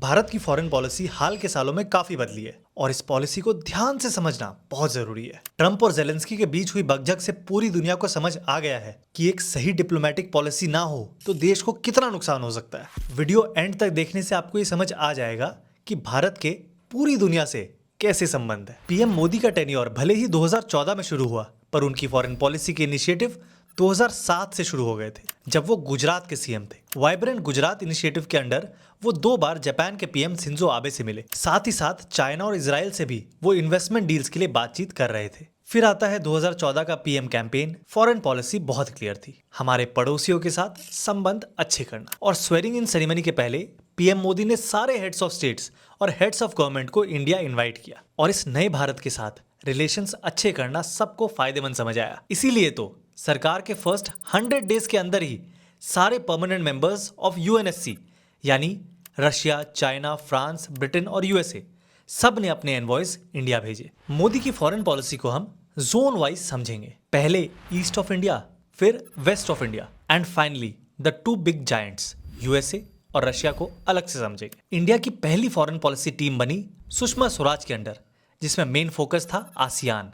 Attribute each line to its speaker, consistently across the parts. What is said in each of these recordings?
Speaker 1: भारत की foreign policy हाल के सालों में काफी बदली है और इस पॉलिसी को ध्यान से समझना बहुत जरूरी है। ट्रंप और जेलेंस्की के बीच हुई बकझक से पूरी दुनिया को समझ आ गया है कि एक सही डिप्लोमेटिक पॉलिसी ना हो तो देश को कितना नुकसान हो सकता है। वीडियो एंड तक देखने से आपको ये समझ आ जाएगा कि भारत के पूरी दुनिया से कैसे संबंध है। पीएम मोदी का टेन्योर भले ही 2014 में शुरू हुआ, पर उनकी फॉरेन पॉलिसी के इनिशिएटिव 2007 से शुरू हो गए थे, जब वो गुजरात के सीएम थे। वाइब्रेंट गुजरात इनिशिएटिव के अंडर वो 2 बार जापान के पीएम शिंजो आबे से मिले। साथ ही साथ चाइना और इजराइल से भी वो इन्वेस्टमेंट डील्स के लिए बातचीत कर रहे थे। फिर आता है 2014 का पीएम कैंपेन। फॉरेन पॉलिसी बहुत क्लियर थी, हमारे पड़ोसियों के साथ संबंध अच्छे करना। और स्वेरिंग इन सेरेमनी के पहले पीएम मोदी ने सारे हेड्स ऑफ स्टेट्स और हेड्स ऑफ गवर्नमेंट को इंडिया इनवाइट किया और इस नए भारत के साथ रिलेशंस अच्छे करना सबको फायदेमंद समझ आया। इसीलिए तो सरकार के फर्स्ट 100 डेज के अंदर ही सारे परमानेंट मेंबर्स ऑफ यूएनएससी यानी रशिया, चाइना, फ्रांस, ब्रिटेन और यूएसए सब ने अपने एनवॉयज इंडिया भेजे। मोदी की फॉरेन पॉलिसी को हम जोन वाइज समझेंगे। पहले ईस्ट ऑफ इंडिया, फिर west of India and finally the 2 big giants USA और रशिया को अलग से समझेंगे। इंडिया की पहली फॉरेन पॉलिसी टीम बनी सुषमा स्वराज के अंडर, जिसमें मेन फोकस था आसियान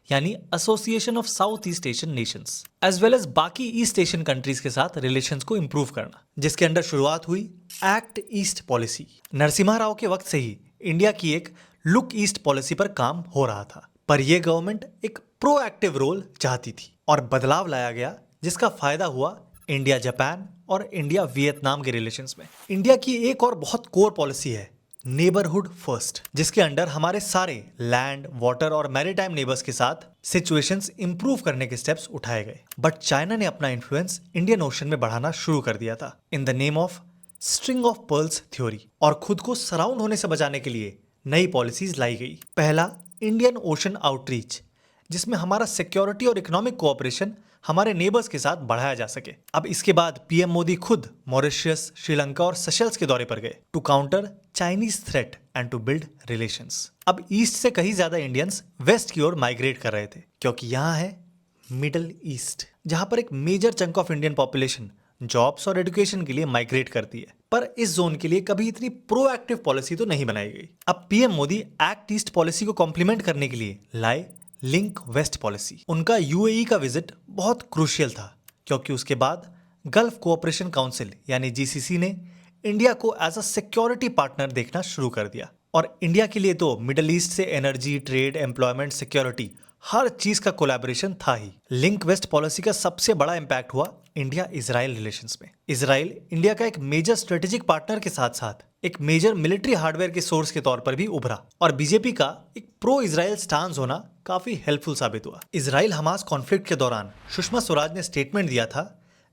Speaker 1: यानी association of south east Asian nations, as well as बाकी ईस्ट एशियन कंट्रीज के साथ रिलेशंस को इंप्रूव करना, जिसके अंडर शुरुआत हुई act east policy. Narasimha Rao के वक्त से ही इंडिया की एक लुक ईस्ट पॉलिसी पर काम हो रहा था, पर यह गवर्नमेंट एक प्रोएक्टिव रोल चाहती थी और बदलाव लाया गया, जिसका फायदा हुआ इंडिया जापान और इंडिया वियतनाम के रिलेशंस में। इंडिया की एक और बहुत कोर पॉलिसी है नेबरहुड फर्स्ट, जिसके अंडर हमारे सारे लैंड, वाटर और मैरीटाइम नेबर्स के साथ सिचुएशंस इंप्रूव करने के स्टेप्स उठाए गए। बट चाइना ने अपना इन्फ्लुएंस इंडियन ओशन में बढ़ाना शुरू कर दिया था in the name of string of pearls theory, और खुद को सराउंड होने से बचाने के लिए नई पॉलिसीज लाई गई। पहला इंडियन ओशन आउटरीच, जिसमें हमारा सिक्योरिटी और इकोनॉमिक कोऑपरेशन हमारे नेबर्स के साथ बढ़ाया जा सके। अब इसके बाद पीएम मोदी खुद मॉरिशस, श्रीलंका और सेशल्स के दौरे पर गए to counter Chinese threat and to build relations. अब ईस्ट से कहीं ज्यादा इंडियंस वेस्ट की ओर माइग्रेट कर रहे थे, क्योंकि यहाँ है मिडल ईस्ट, जहां पर एक major chunk of Indian population jobs और एजुकेशन के लिए माइग्रेट करती है। पर इस जोन के लिए कभी इतनी प्रोएक्टिव पॉलिसी तो नहीं बनाई गई। अब PM Modi act east policy को कॉम्प्लीमेंट करने के लिए लाए लिंक वेस्ट पॉलिसी। उनका यूएई का विजिट बहुत क्रूशियल था, क्योंकि उसके बाद गल्फ कोऑपरेशन काउंसिल यानी जीसीसी ने इंडिया को एज अ सिक्योरिटी पार्टनर देखना शुरू कर दिया। और इंडिया के लिए तो मिडल ईस्ट से एनर्जी, ट्रेड, एम्प्लॉयमेंट, सिक्योरिटी हर चीज का कोलैबोरेशन था ही। लिंक वेस्ट पॉलिसी का सबसे बड़ा इंपैक्ट हुआ इंडिया इजराइल रिलेशंस में। इजराइल इंडिया का एक मेजर स्ट्रेटेजिक पार्टनर के साथ साथ एक मेजर मिलिट्री हार्डवेयर के सोर्स के तौर पर भी उभरा, और बीजेपी का एक प्रो इजराइल स्टांस होना काफी हेल्पफुल साबित हुआ। इजराइल हमास कॉन्फ्लिक्ट के दौरान सुषमा स्वराज ने स्टेटमेंट दिया था,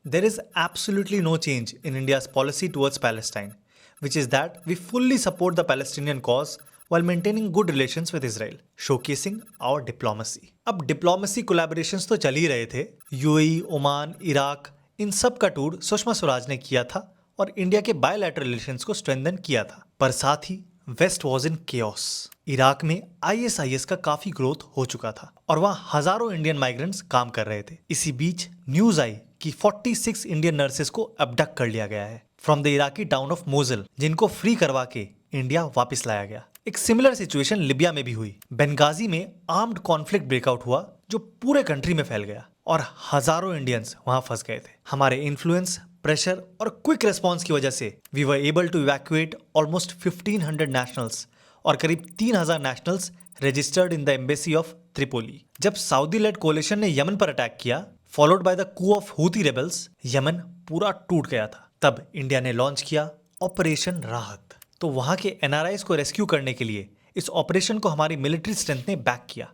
Speaker 1: there is absolutely no change in India's policy towards Palestine, which is that we fully support the Palestinian cause while maintaining good relations with Israel, showcasing our diplomacy. अब diplomacy collaborations तो चल ही रहे थे। UAE, Oman, Iraq, इन सब का tour Sushma Swaraj ने किया था और इंडिया के बायलैटरल रिलेशंस को स्ट्रेंथन किया था। पर साथ ही west was in chaos. Iraq में आईएसआईएस का काफी ग्रोथ हो चुका था और वहाँ हजारों इंडियन माइग्रेंट्स काम कर रहे थे। इसी बीच न्यूज आई कि 46 इंडियन नर्सेस को अबडक्ट कर लिया गया है from the Iraqi town of Mosul, जिनको फ्री करवा के इंडिया वापस लाया गया। एक सिमिलर सिचुएशन लिबिया में भी हुई। बेंगाजी में आर्म्ड कॉन्फ्लिक्ट ब्रेकआउट हुआ, जो पूरे कंट्री में फैल गया और हजारों इंडियंस वहां फंस गए थे। हमारे इन्फ्लुएंस, प्रेशर और क्विक रिस्पॉन्स की वजह से we were able to evacuate almost 1500 nationals और करीब 3000 nationals registered in the embassy of Tripoli. जब सऊदी लेड कोalition ने यमन पर अटैक किया, followed by the coup of Houthi rebels, Yemen पूरा टूट गया था। तब इंडिया ने लॉन्च किया ऑपरेशन राहत। तो वहां के एनआरआईज को रेस्क्यू करने के लिए इस ऑपरेशन को हमारी मिलिट्री स्ट्रेंथ ने बैक किया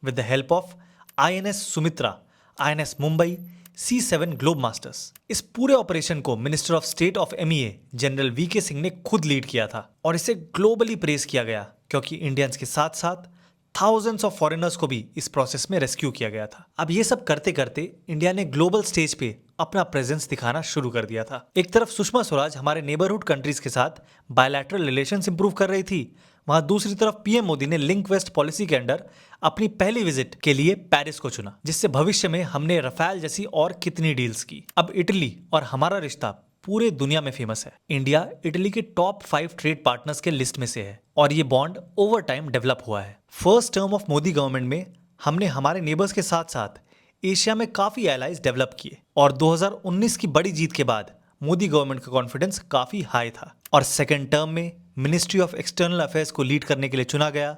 Speaker 1: with the help of INS Sumitra, INS Mumbai, C7 globe masters. इस पूरे ऑपरेशन को minister of state of MEA general VK Singh ने खुद लीड किया था और इसे ग्लोबली प्रेज किया गया, क्योंकि इंडियंस के साथ साथ थाउजेंड्स ऑफ फॉरेनर्स को भी इस प्रोसेस में रेस्क्यू किया गया था। अब ये सब करते करते इंडिया ने ग्लोबल स्टेज पे अपना प्रेजेंस दिखाना शुरू कर दिया था। एक तरफ सुषमा स्वराज हमारे नेबरहुड कंट्रीज के साथ बायलैटरल रिलेशंस इंप्रूव कर रही थी, वहां दूसरी तरफ पीएम मोदी ने लिंक वेस्ट पॉलिसी के अंडर अपनी पहली विजिट के लिए पेरिस को चुना, जिससे भविष्य में हमने रफेल जैसी और कितनी डील्स की। अब इटली और हमारा रिश्ता पूरे दुनिया में फेमस है। इंडिया इटली के टॉप 5 ट्रेड पार्टनर्स के लिस्ट में से है और ये बॉन्ड ओवर टाइम डेवलप हुआ है। First term of Modi government में हमने हमारे नेबर्स के साथ साथ एशिया में काफी एलाइज डेवलप किए और 2019 की बड़ी जीत के बाद मोदी गवर्नमेंट का कॉन्फिडेंस काफी हाई था और सेकेंड टर्म में मिनिस्ट्री ऑफ एक्सटर्नल अफेयर्स को लीड करने के लिए चुना गया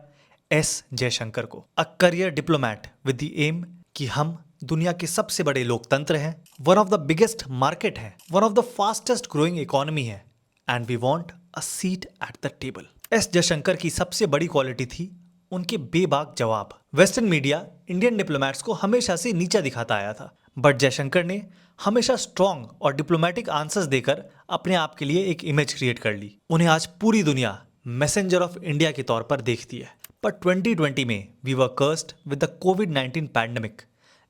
Speaker 1: एस जयशंकर को। A career diplomat with the aim कि हम दुनिया के सबसे बड़े लोकतंत्र हैं, one of the biggest market है, one of the fastest growing economy है and we want a seat at the table. S Jaishankar की सबसे बड़ी क्वालिटी थी उनके बेबाक जवाब। वेस्टर्न मीडिया इंडियन डिप्लोमैट्स को हमेशा से नीचा दिखाता आया था, बट जयशंकर ने हमेशा स्ट्रॉन्ग और डिप्लोमेटिक आंसर्स देकर अपने आप के लिए एक इमेज क्रिएट कर ली। उन्हें आज पूरी दुनिया मैसेंजर ऑफ इंडिया के तौर पर देखती है। पर 2020 में we were cursed with the कोविड-19 पैंडेमिक,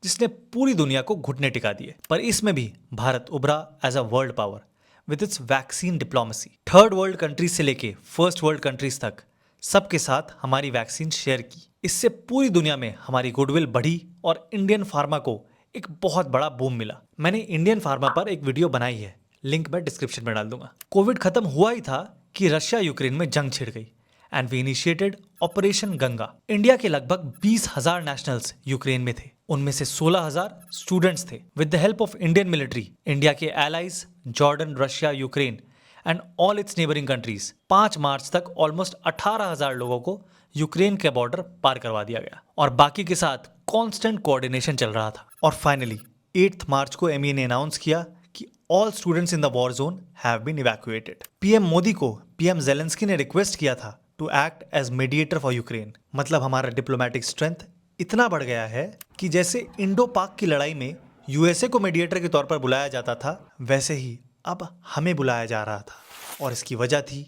Speaker 1: जिसने पूरी दुनिया को घुटने टिका दिए। पर इसमें भी भारत उभरा as a world power with its vaccine diplomacy. Third world countries से लेके फर्स्ट वर्ल्ड कंट्रीज तक सबके साथ हमारी वैक्सीन शेयर की। इससे पूरी दुनिया में हमारी गुडविल बढ़ी और इंडियन फार्मा को एक बहुत बड़ा बूम मिला। मैंने इंडियन फार्मा पर एक वीडियो बनाई है, लिंक मैं डिस्क्रिप्शन में डाल दूंगा। कोविड खत्म हुआ ही था कि रशिया यूक्रेन में जंग छिड़ गई and we initiated operation Ganga. India के लगभग 20,000 नेशनल्स यूक्रेन में थे, उनमें से 16,000 स्टूडेंट्स थे। With the help of Indian military, India के allies Jordan, Russia, Ukraine and all its neighbouring countries 5 मार्च तक ऑलमोस्ट 18,000 लोगों को यूक्रेन के बॉर्डर पार करवा दिया गया और बाकी के साथ कांस्टेंट कोऑर्डिनेशन चल रहा था। और फाइनली 8 मार्च को एमई ने अनाउंस किया कि all students in the war zone have been evacuated. PM Modi को पीएम जेलेंस्की ने रिक्वेस्ट किया था to act as mediator for Ukraine. मतलब हमारा डिप्लोमेटिक स्ट्रेंथ इतना बढ़ गया है कि जैसे इंडो पाक की लड़ाई में यूएसए को मीडिएटर के तौर पर बुलाया जाता था, वैसे ही अब हमें बुलाया जा रहा था। और इसकी वजह थी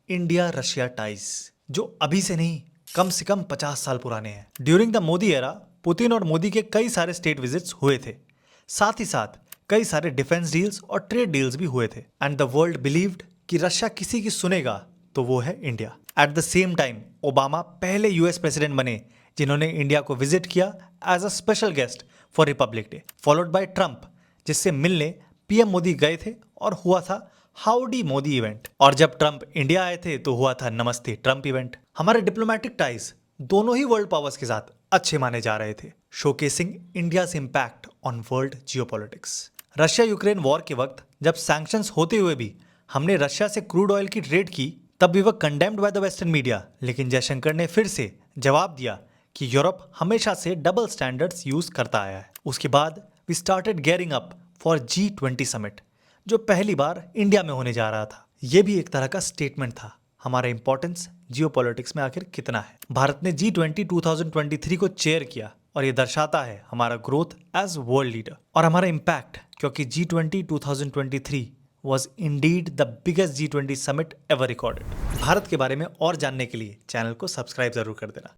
Speaker 1: इंडिया रशिया टाइज, जो अभी से नहीं कम से कम 50 साल पुराने हैं। During the Modi era Putin और मोदी के कई सारे स्टेट विजिट्स हुए थे, साथ ही साथ कई सारे डिफेंस डील्स और ट्रेड डील्स भी हुए थे एंड द वर्ल्ड बिलीव्ड कि रशिया किसी की सुनेगा तो वो है India. At the same time Obama पहले यूएस प्रेसिडेंट बने जिन्होंने इंडिया को विजिट किया as a special guest for Republic Day, followed by Trump, जिससे मिलने पीएम मोदी गए थे और हुआ था हाउडी मोदी इवेंट। और जब ट्रंप इंडिया आए थे तो हुआ था नमस्ते ट्रंप इवेंट। हमारे डिप्लोमेटिक टाइज दोनों ही वर्ल्ड पावर्स के साथ अच्छे माने जा रहे थे, showcasing India's impact on world geopolitics. Russia Ukraine war के वक्त जब सैंक्शंस होते हुए भी हमने रशिया से क्रूड ऑयल की ट्रेड की, तब भी वह condemned by the western media. लेकिन जयशंकर ने फिर से जवाब दिया कि यूरोप हमेशा से डबल स्टैंडर्ड्स यूज करता आया है। उसके बाद we started gearing up for G20 summit, जो पहली बार इंडिया में होने जा रहा था। यह भी एक तरह का स्टेटमेंट था हमारा इंपॉर्टेंस जियोपॉलिटिक्स में आखिर कितना है। भारत ने G20 2023 को चेयर किया और ये दर्शाता है हमारा ग्रोथ एज वर्ल्ड लीडर और हमारा इम्पैक्ट, क्योंकि G20 2023 was indeed the biggest G20 summit ever recorded। Bharat के बारे में और जानने के लिए चैनल को सब्सक्राइब जरूर कर देना।